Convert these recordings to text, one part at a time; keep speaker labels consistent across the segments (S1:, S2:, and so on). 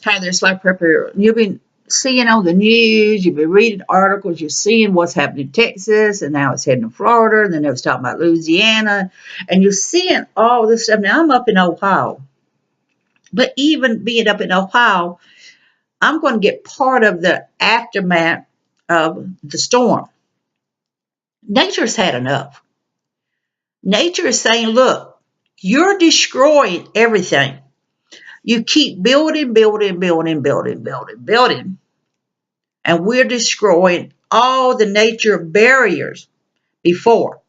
S1: Hi there, Slide Prepper. You've been seeing on the news, you've been reading articles, you're seeing what's happening in Texas, and now it's heading to Florida, and then they was talking about Louisiana, and you're seeing all this stuff. Now, I'm up in Ohio, but even being up in Ohio, I'm going to get part of the aftermath of the storm. Nature's had enough. Nature is saying, look, you're destroying everything. You keep building, building, building, building, building, building, and we're destroying all the nature barriers before.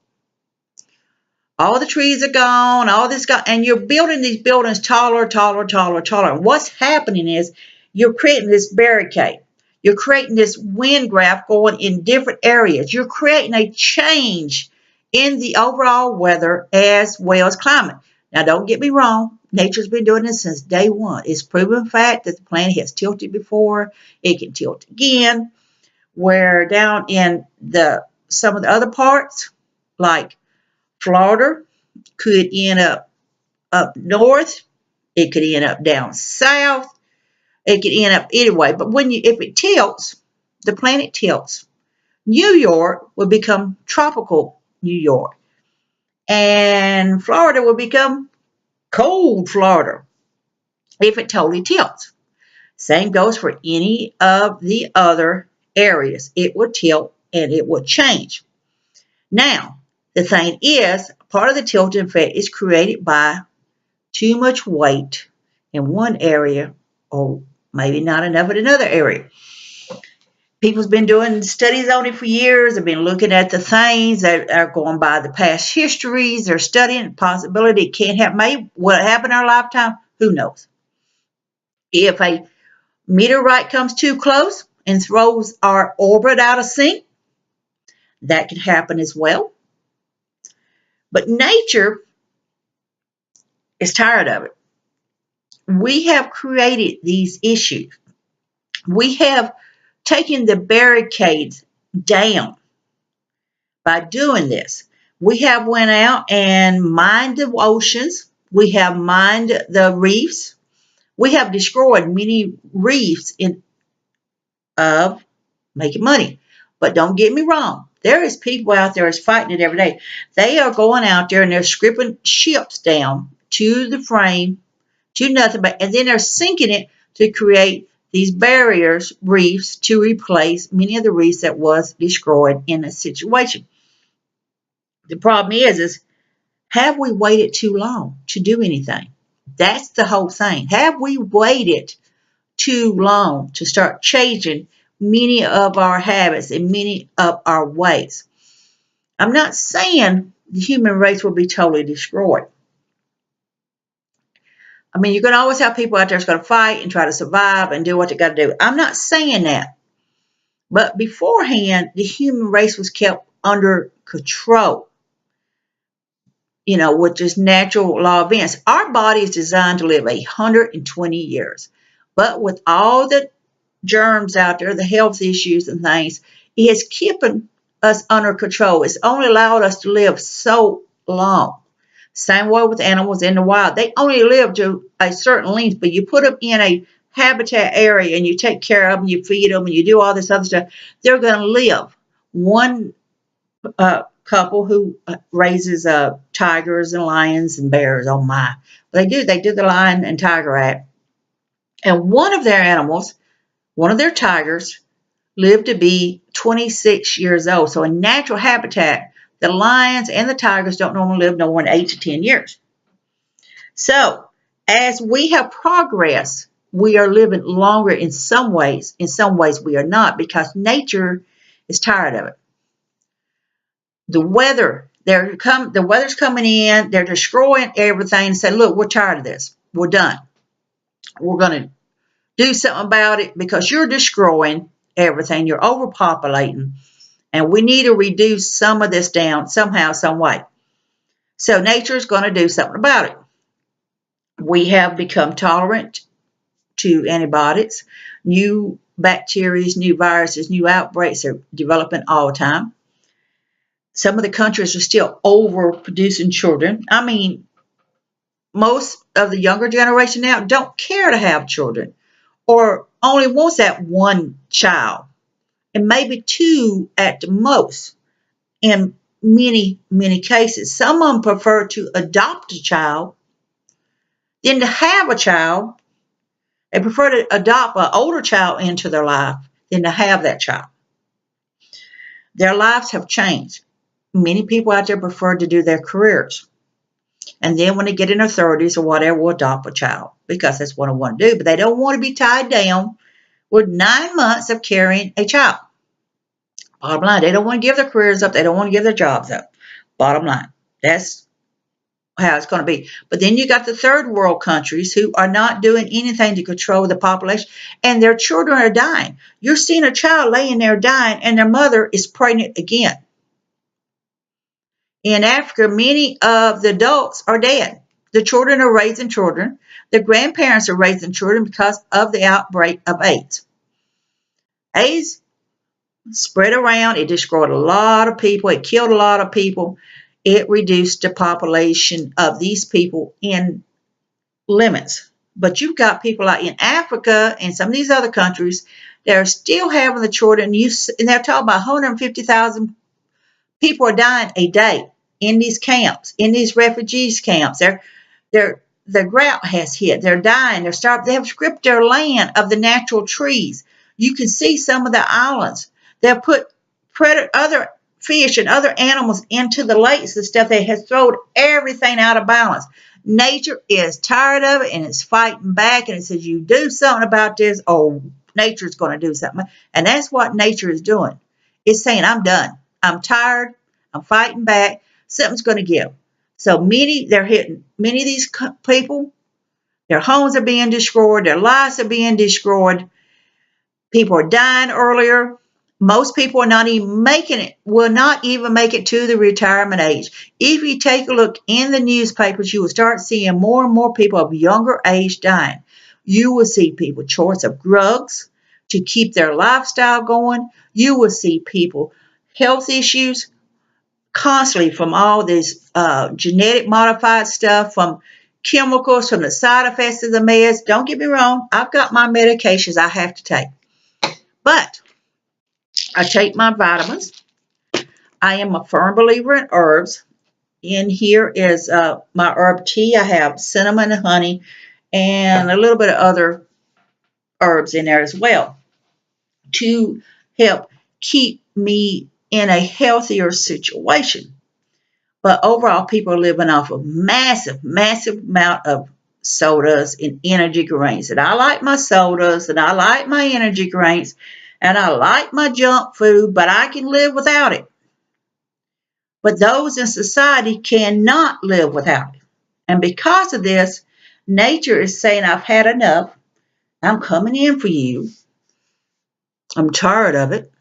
S1: All the trees are gone, all this gone, and you're building these buildings taller, taller, taller, taller. And what's happening is you're creating this barricade. You're creating this wind graph going in different areas. You're creating a change in the overall weather as well as climate. Now, don't get me wrong. Nature's been doing this since day one. It's proven fact that the planet has tilted before. It can tilt again. Where down in some of the other parts, like Florida, could end up north. It could end up down south. It could end up anyway. But if it tilts, the planet tilts. New York will become tropical New York, and Florida will become cold Florida if it totally tilts. Same goes for any of the other areas. It will tilt and it will change. Now, the thing is, part of the tilting effect is created by too much weight in one area, or maybe not enough in another area. People's been doing studies on it for years. They've been looking at the things that are going by the past histories. They're studying the possibility it can't happen. Maybe will it happen in our lifetime? Who knows? If a meteorite comes too close and throws our orbit out of sync, that can happen as well. But nature is tired of it. We have created these issues. We have taken the barricades down by doing this. We have went out and mined the oceans. We have mined the reefs. We have destroyed many reefs of making money. But don't get me wrong. There is people out there is fighting it every day. They are going out there and they're stripping ships down to the frame, to nothing, and then they're sinking it to create these barriers, reefs, to replace many of the reefs that was destroyed in a situation. The problem is have we waited too long to do anything? That's the whole thing. Have we waited too long to start changing many of our habits and many of our ways? I'm not saying the human race will be totally destroyed. I mean, you're going to always have people out there that's going to fight and try to survive and do what they got to do. I'm not saying that. But beforehand, the human race was kept under control, with just natural law events. Our body is designed to live 120 years. But with all the germs out there, the health issues and things, it has keeping us under control. It's only allowed us to live so long. Same way with animals in the wild. They only live to a certain length, but you put them in a habitat area and you take care of them, you feed them, and you do all this other stuff, they're going to live. One couple who raises tigers and lions and bears, oh my. They do the Lion and Tiger Act. And one of their animals, one of their tigers, lived to be 26 years old. So in natural habitat, the lions and the tigers don't normally live no more than 8 to 10 years. So as we have progressed, we are living longer in some ways. In some ways we are not, because nature is tired of it. The weather's coming in, they're destroying everything and say, look, we're tired of this. We're done. We're going to do something about it because you're destroying everything. You're overpopulating. And we need to reduce some of this down somehow, some way. So nature is going to do something about it. We have become tolerant to antibiotics. New bacteria, new viruses, new outbreaks are developing all the time. Some of the countries are still overproducing children. I mean, most of the younger generation now don't care to have children, or only wants that one child, and maybe two at the most in many cases. Some of them prefer to adopt a child than to have a child. They prefer to adopt an older child into their life than to have that child. Their lives have changed. Many people out there prefer to do their careers. And then when they get in their 30s or whatever, will adopt a child because that's what they want to do. But they don't want to be tied down with 9 months of carrying a child. Bottom line, they don't want to give their careers up. They don't want to give their jobs up. Bottom line, that's how it's going to be. But then you got the third world countries who are not doing anything to control the population, and their children are dying. You're seeing a child laying there dying, and their mother is pregnant again. In Africa, many of the adults are dead. The children are raising children. The grandparents are raising children because of the outbreak of AIDS. AIDS spread around. It destroyed a lot of people. It killed a lot of people. It reduced the population of these people in limits. But you've got people like in Africa and some of these other countries that are still having the children. And they're talking about 150,000 people are dying a day in these camps, in these refugees camps. The drought has hit. They're dying. They're starving. They have stripped their land of the natural trees. You can see some of the islands. They'll put other fish and other animals into the lakes and stuff. They have thrown everything out of balance. Nature is tired of it, and it's fighting back, and it says, you do something about this, or nature's going to do something. And that's what nature is doing. It's saying, I'm done. I'm tired. I'm fighting back. Something's going to give. So they're hitting many of these people. Their homes are being destroyed. Their lives are being destroyed. People are dying earlier. Most people are not even will not even make it to the retirement age. If you take a look in the newspapers, you will start seeing more and more people of younger age dying. You will see people choice of drugs to keep their lifestyle going. You will see people health issues constantly from all this genetic modified stuff, from chemicals, from the side effects of the meds. Don't get me wrong. I've got my medications I have to take. But I take my vitamins. I am a firm believer in herbs. In here is my herb tea. I have cinnamon and honey and a little bit of other herbs in there as well to help keep me in a healthier situation. But overall, people are living off of massive amount of sodas and energy drinks. And I like my sodas and I like my energy drinks and I like my junk food, but I can live without it. But those in society cannot live without it. And because of this, nature is saying, I've had enough. I'm coming in for you. I'm tired of it.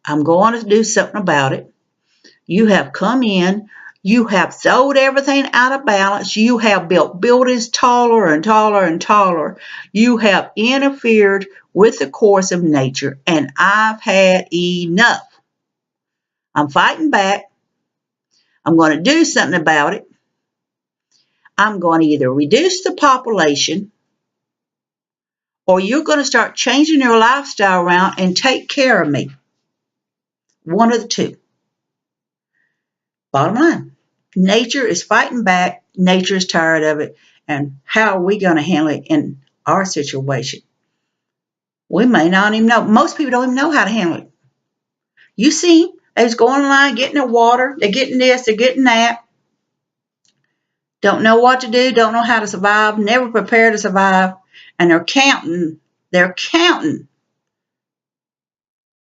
S1: I'm going to do something about it. You have come in. You have thrown everything out of balance. You have built buildings taller and taller and taller. You have interfered with the course of nature, and I've had enough. I'm fighting back. I'm going to do something about it. I'm going to either reduce the population or you're going to start changing your lifestyle around and take care of me. One of the two. Bottom line, nature is fighting back. Nature is tired of it. And how are we going to handle it in our situation? We may not even know. Most people don't even know how to handle it. You see, they're going online, getting their water. They're getting this, they're getting that. Don't know what to do, don't know how to survive, never prepared to survive. And they're counting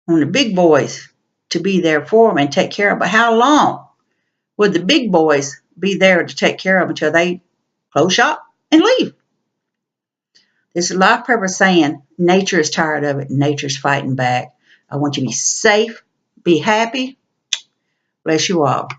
S1: on the big boys to be there for them and take care of them. But how long would the big boys be there to take care of them until they close shop and leave? This is Life Purpose saying nature is tired of it. Nature's fighting back. I want you to be safe, be happy. Bless you all.